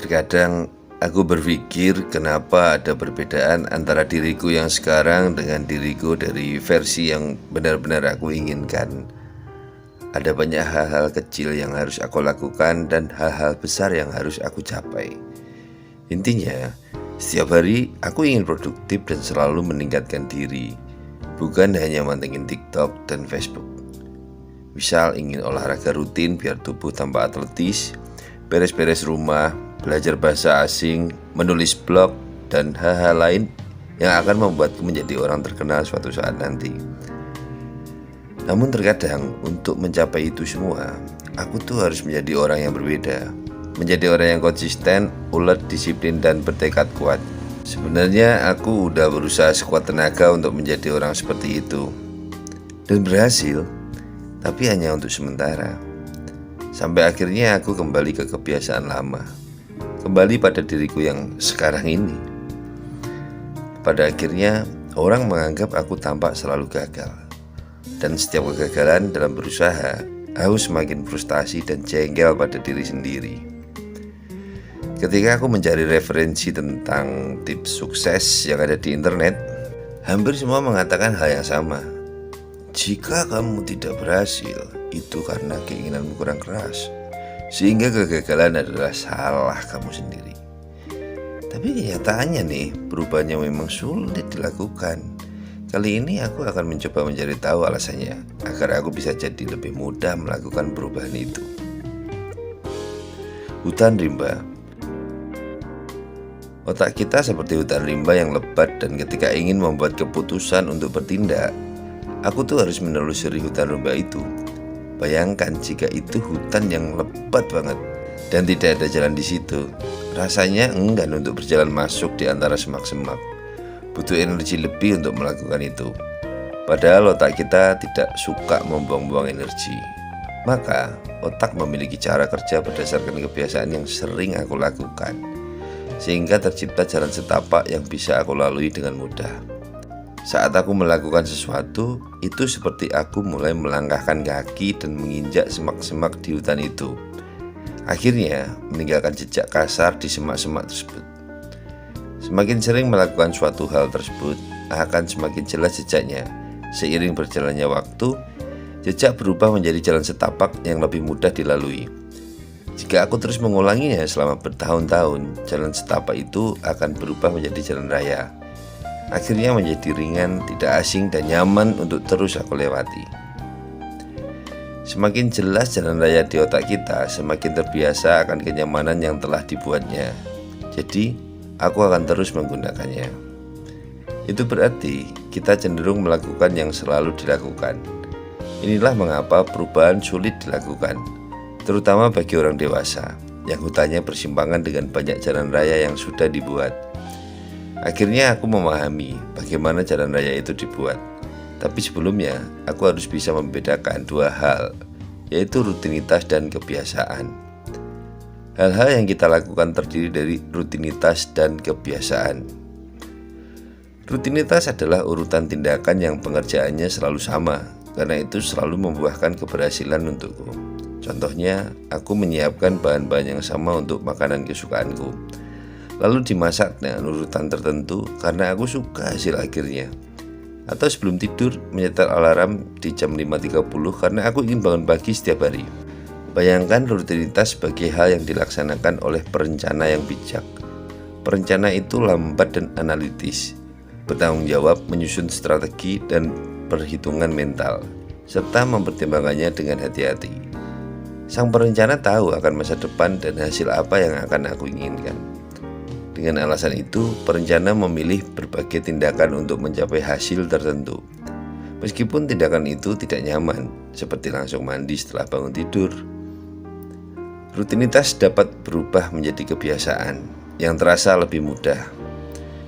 Terkadang aku berpikir kenapa ada perbedaan antara diriku yang sekarang dengan diriku dari versi yang benar-benar aku inginkan. Ada banyak hal-hal kecil yang harus aku lakukan dan hal-hal besar yang harus aku capai. Intinya, setiap hari aku ingin produktif dan selalu meningkatkan diri, bukan hanya mantengin TikTok dan Facebook. Misal ingin olahraga rutin biar tubuh tambah atletis, beres-beres rumah, belajar bahasa asing, menulis blog, dan hal-hal lain yang akan membuatku menjadi orang terkenal suatu saat nanti. Namun terkadang untuk mencapai itu semua, aku tuh harus menjadi orang yang berbeda. Menjadi orang yang konsisten, ulet, disiplin, dan bertekad kuat. Sebenarnya aku udah berusaha sekuat tenaga untuk menjadi orang seperti itu. Dan berhasil, tapi hanya untuk sementara. Sampai akhirnya aku kembali ke kebiasaan lama. Kembali pada diriku yang sekarang ini. Pada akhirnya orang menganggap aku tampak selalu gagal. Dan setiap kegagalan dalam berusaha, aku semakin frustasi dan jengkel pada diri sendiri. Ketika aku mencari referensi tentang tips sukses yang ada di internet, hampir semua mengatakan hal yang sama. Jika kamu tidak berhasil, itu karena keinginanmu kurang keras, sehingga kegagalan adalah salah kamu sendiri. Tapi kenyataannya nih, perubahannya memang sulit dilakukan. Kali ini aku akan mencoba mencari tahu alasannya, agar aku bisa jadi lebih mudah melakukan perubahan itu. Hutan rimba. Otak kita seperti hutan rimba yang lebat, dan ketika ingin membuat keputusan untuk bertindak, aku tuh harus menelusuri hutan rimba itu. Bayangkan jika itu hutan yang lebat banget dan tidak ada jalan di situ. Rasanya enggan untuk berjalan masuk di antara semak-semak. Butuh energi lebih untuk melakukan itu. Padahal otak kita tidak suka membuang-buang energi. Maka otak memiliki cara kerja berdasarkan kebiasaan yang sering aku lakukan, sehingga tercipta jalan setapak yang bisa aku lalui dengan mudah. Saat aku melakukan sesuatu, itu seperti aku mulai melangkahkan kaki dan menginjak semak-semak di hutan itu. Akhirnya meninggalkan jejak kasar di semak-semak tersebut. Semakin sering melakukan suatu hal tersebut, akan semakin jelas jejaknya. Seiring berjalannya waktu, jejak berubah menjadi jalan setapak yang lebih mudah dilalui. Jika aku terus mengulanginya selama bertahun-tahun, jalan setapak itu akan berubah menjadi jalan raya. Akhirnya menjadi ringan, tidak asing, dan nyaman untuk terus aku lewati. Semakin jelas jalan raya di otak kita, semakin terbiasa akan kenyamanan yang telah dibuatnya. Jadi, aku akan terus menggunakannya. Itu berarti kita cenderung melakukan yang selalu dilakukan. Inilah mengapa perubahan sulit dilakukan, terutama bagi orang dewasa yang hutannya bersimpangan dengan banyak jalan raya yang sudah dibuat. Akhirnya aku memahami bagaimana jalan raya itu dibuat. Tapi sebelumnya aku harus bisa membedakan dua hal, yaitu rutinitas dan kebiasaan. Hal-hal yang kita lakukan terdiri dari rutinitas dan kebiasaan. Rutinitas adalah urutan tindakan yang pengerjaannya selalu sama, karena itu selalu membuahkan keberhasilan untukku. Contohnya, aku menyiapkan bahan-bahan yang sama untuk makanan kesukaanku, lalu dimasak dengan urutan tertentu karena aku suka hasil akhirnya. Atau sebelum tidur menyetel alarm di jam 5.30 karena aku ingin bangun pagi setiap hari. Bayangkan rutinitas sebagai hal yang dilaksanakan oleh perencana yang bijak. Perencana itu lambat dan analitis, bertanggung jawab, menyusun strategi dan perhitungan mental, serta mempertimbangkannya dengan hati-hati. Sang perencana tahu akan masa depan dan hasil apa yang akan aku inginkan. Dengan alasan itu, perencana memilih berbagai tindakan untuk mencapai hasil tertentu. Meskipun tindakan itu tidak nyaman, seperti langsung mandi setelah bangun tidur. Rutinitas dapat berubah menjadi kebiasaan yang terasa lebih mudah.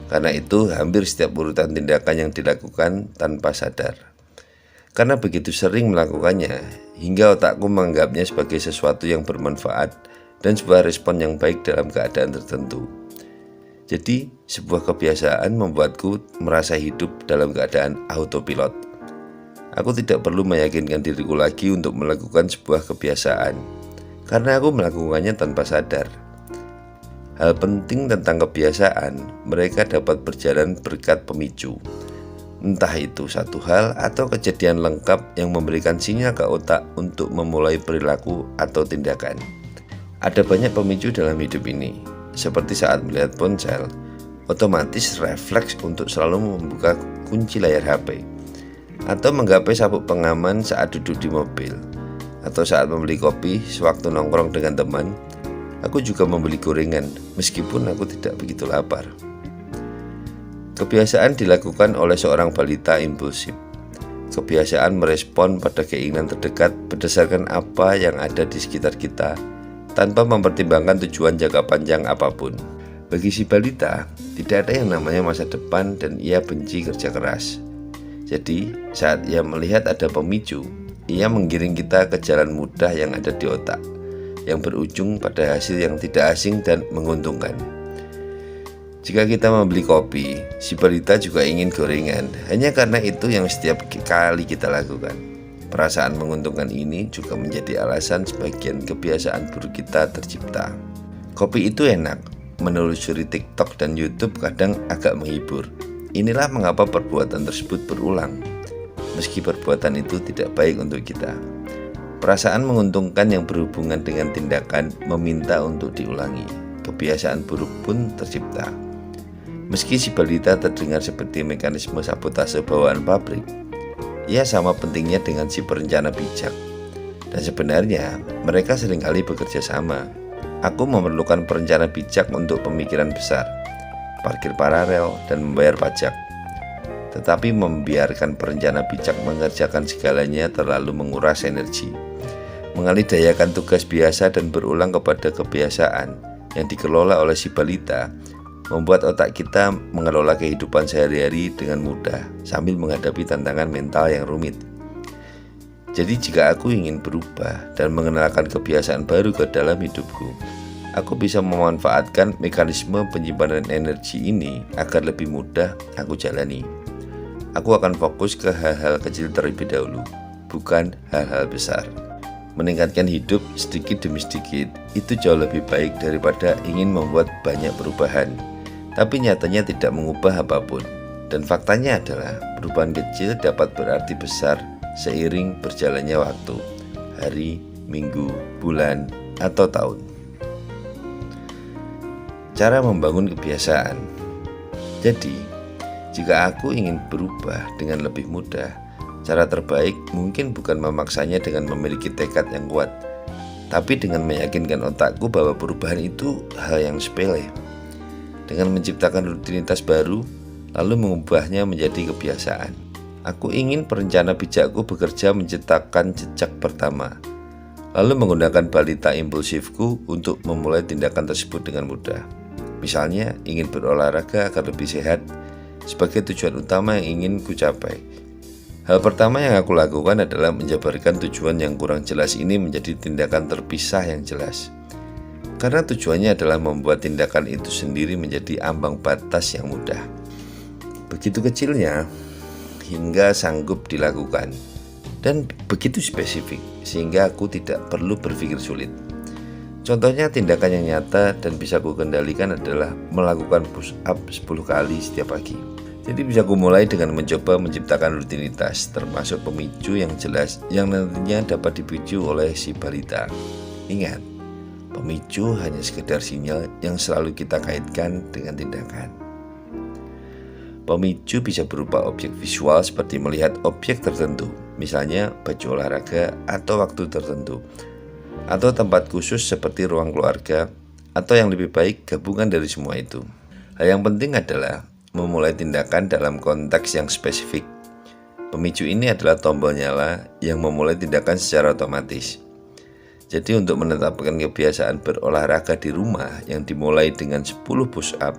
Karena itu, hampir setiap urutan tindakan yang dilakukan tanpa sadar. Karena begitu sering melakukannya, hingga otakku menganggapnya sebagai sesuatu yang bermanfaat dan sebuah respon yang baik dalam keadaan tertentu. Jadi, sebuah kebiasaan membuatku merasa hidup dalam keadaan autopilot. Aku tidak perlu meyakinkan diriku lagi untuk melakukan sebuah kebiasaan, karena aku melakukannya tanpa sadar. Hal penting tentang kebiasaan, mereka dapat berjalan berkat pemicu. Entah itu satu hal atau kejadian lengkap yang memberikan sinyal ke otak untuk memulai perilaku atau tindakan. Ada banyak pemicu dalam hidup ini, seperti saat melihat ponsel, otomatis refleks untuk selalu membuka kunci layar HP, atau menggapai sabuk pengaman saat duduk di mobil, atau saat membeli kopi sewaktu nongkrong dengan teman. Aku juga membeli gorengan meskipun aku tidak begitu lapar. Kebiasaan dilakukan oleh seorang balita impulsif. Kebiasaan merespon pada keinginan terdekat berdasarkan apa yang ada di sekitar kita tanpa mempertimbangkan tujuan jangka panjang apapun. Bagi si balita, tidak ada yang namanya masa depan dan ia benci kerja keras. Jadi, saat ia melihat ada pemicu, ia menggiring kita ke jalan mudah yang ada di otak, yang berujung pada hasil yang tidak asing dan menguntungkan. Jika kita membeli kopi, si balita juga ingin gorengan, hanya karena itu yang setiap kali kita lakukan. Perasaan menguntungkan ini juga menjadi alasan sebagian kebiasaan buruk kita tercipta. Kopi itu enak, menelusuri TikTok dan YouTube kadang agak menghibur. Inilah mengapa perbuatan tersebut berulang, meski perbuatan itu tidak baik untuk kita. Perasaan menguntungkan yang berhubungan dengan tindakan meminta untuk diulangi. Kebiasaan buruk pun tercipta. Meski si balita terdengar seperti mekanisme sabotase bawaan pabrik, ia sama pentingnya dengan si perencana bijak. Dan sebenarnya mereka seringkali bekerja sama. Aku memerlukan perencana bijak untuk pemikiran besar, parkir paralel, dan membayar pajak. Tetapi membiarkan perencana bijak mengerjakan segalanya terlalu menguras energi. Mengalihdayakan tugas biasa dan berulang kepada kebiasaan yang dikelola oleh si balita membuat otak kita mengelola kehidupan sehari-hari dengan mudah sambil menghadapi tantangan mental yang rumit. Jadi jika aku ingin berubah dan mengenalkan kebiasaan baru ke dalam hidupku, aku bisa memanfaatkan mekanisme penyimpanan energi ini agar lebih mudah aku jalani. Aku akan fokus ke hal-hal kecil terlebih dahulu, bukan hal-hal besar. Meningkatkan hidup sedikit demi sedikit itu jauh lebih baik daripada ingin membuat banyak perubahan, tapi nyatanya tidak mengubah apapun. Dan faktanya adalah perubahan kecil dapat berarti besar seiring berjalannya waktu, hari, minggu, bulan, atau tahun. Cara membangun kebiasaan. Jadi, jika aku ingin berubah dengan lebih mudah, cara terbaik mungkin bukan memaksanya dengan memiliki tekad yang kuat, tapi dengan meyakinkan otakku bahwa perubahan itu hal yang sepele. Dengan menciptakan rutinitas baru, lalu mengubahnya menjadi kebiasaan. Aku ingin perencana bijakku bekerja menciptakan jejak pertama, lalu menggunakan balita impulsifku untuk memulai tindakan tersebut dengan mudah. Misalnya, ingin berolahraga agar lebih sehat sebagai tujuan utama yang ingin ku capai. Hal pertama yang aku lakukan adalah menjabarkan tujuan yang kurang jelas ini menjadi tindakan terpisah yang jelas. Karena tujuannya adalah membuat tindakan itu sendiri menjadi ambang batas yang mudah. Begitu kecilnya hingga sanggup dilakukan, dan begitu spesifik sehingga aku tidak perlu berpikir sulit. Contohnya tindakan yang nyata dan bisa ku kendalikan adalah melakukan push up 10 kali setiap pagi. Jadi bisa ku mulai dengan mencoba menciptakan rutinitas, termasuk pemicu yang jelas yang nantinya dapat dipicu oleh si balita. Ingat, pemicu hanya sekedar sinyal yang selalu kita kaitkan dengan tindakan. Pemicu bisa berupa objek visual seperti melihat objek tertentu, misalnya baju olahraga atau waktu tertentu, atau tempat khusus seperti ruang keluarga, atau yang lebih baik gabungan dari semua itu. Hal yang penting adalah memulai tindakan dalam konteks yang spesifik. Pemicu ini adalah tombol nyala yang memulai tindakan secara otomatis. Jadi untuk menetapkan kebiasaan berolahraga di rumah yang dimulai dengan 10 push up,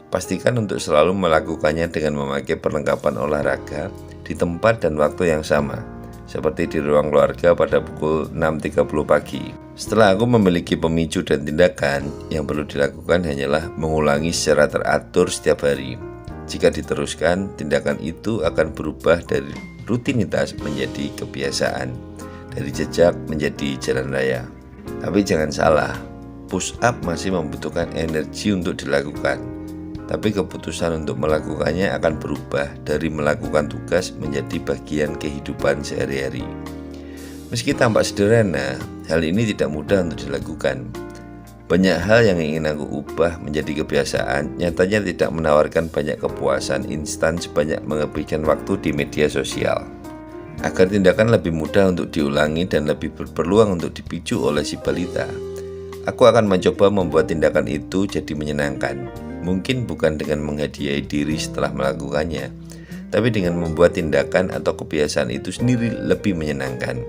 pastikan untuk selalu melakukannya dengan memakai perlengkapan olahraga di tempat dan waktu yang sama, seperti di ruang keluarga pada pukul 6.30 pagi. Setelah aku memiliki pemicu dan tindakan, yang perlu dilakukan hanyalah mengulangi secara teratur setiap hari. Jika diteruskan, tindakan itu akan berubah dari rutinitas menjadi kebiasaan, dari jejak menjadi jalan raya. Tapi jangan salah, push up masih membutuhkan energi untuk dilakukan, tapi keputusan untuk melakukannya akan berubah dari melakukan tugas menjadi bagian kehidupan sehari-hari. Meski tampak sederhana, hal ini tidak mudah untuk dilakukan. Banyak hal yang ingin aku ubah menjadi kebiasaan nyatanya tidak menawarkan banyak kepuasan instan sebanyak menghabiskan waktu di media sosial. Agar tindakan lebih mudah untuk diulangi dan lebih berpeluang untuk dipicu oleh si balita, aku akan mencoba membuat tindakan itu jadi menyenangkan. Mungkin bukan dengan menghadiahi diri setelah melakukannya, tapi dengan membuat tindakan atau kebiasaan itu sendiri lebih menyenangkan.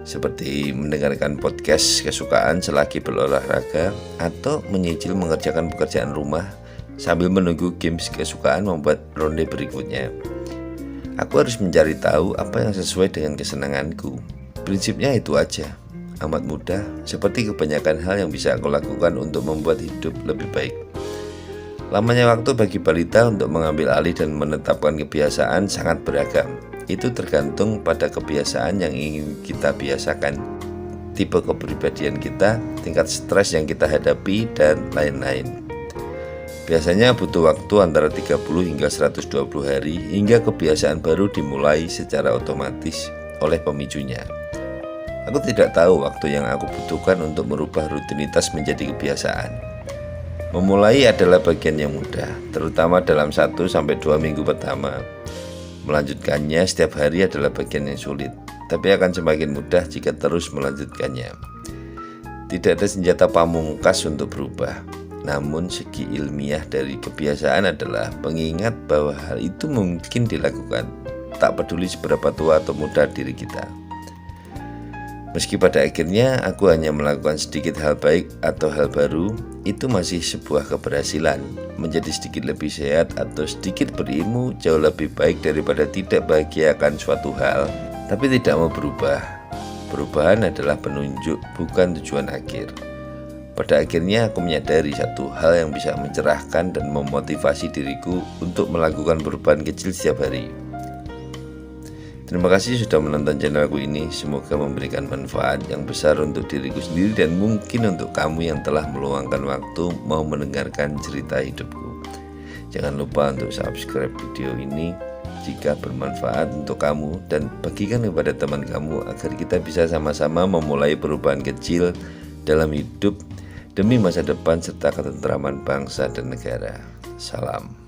Seperti mendengarkan podcast kesukaan selagi berolahraga, atau menyicil mengerjakan pekerjaan rumah sambil menunggu games kesukaan membuat ronde berikutnya. Aku harus mencari tahu apa yang sesuai dengan kesenanganku. Prinsipnya itu aja, amat mudah, seperti kebanyakan hal yang bisa aku lakukan untuk membuat hidup lebih baik. Lamanya waktu bagi balita untuk mengambil alih dan menetapkan kebiasaan sangat beragam. Itu tergantung pada kebiasaan yang ingin kita biasakan, tipe kepribadian kita, tingkat stres yang kita hadapi, dan lain-lain. Biasanya butuh waktu antara 30 hingga 120 hari hingga kebiasaan baru dimulai secara otomatis oleh pemicunya. Aku tidak tahu waktu yang aku butuhkan untuk merubah rutinitas menjadi kebiasaan. Memulai adalah bagian yang mudah, terutama dalam 1-2 minggu pertama. Melanjutkannya setiap hari adalah bagian yang sulit, tapi akan semakin mudah jika terus melanjutkannya. Tidak ada senjata pamungkas untuk berubah, namun segi ilmiah dari kebiasaan adalah pengingat bahwa hal itu mungkin dilakukan, tak peduli seberapa tua atau muda diri kita. Meski pada akhirnya aku hanya melakukan sedikit hal baik atau hal baru, itu masih sebuah keberhasilan. Menjadi sedikit lebih sehat atau sedikit berilmu jauh lebih baik daripada tidak bahagia akan suatu hal tapi tidak mau berubah. Perubahan adalah penunjuk, bukan tujuan akhir. Pada akhirnya aku menyadari satu hal yang bisa mencerahkan dan memotivasi diriku untuk melakukan perubahan kecil setiap hari. Terima kasih sudah menonton channelku ini. Semoga memberikan manfaat yang besar untuk diriku sendiri dan mungkin untuk kamu yang telah meluangkan waktu mau mendengarkan cerita hidupku. Jangan lupa untuk subscribe video ini jika bermanfaat untuk kamu, dan bagikan kepada teman kamu agar kita bisa sama-sama memulai perubahan kecil dalam hidup demi masa depan serta ketentraman bangsa dan negara. Salam.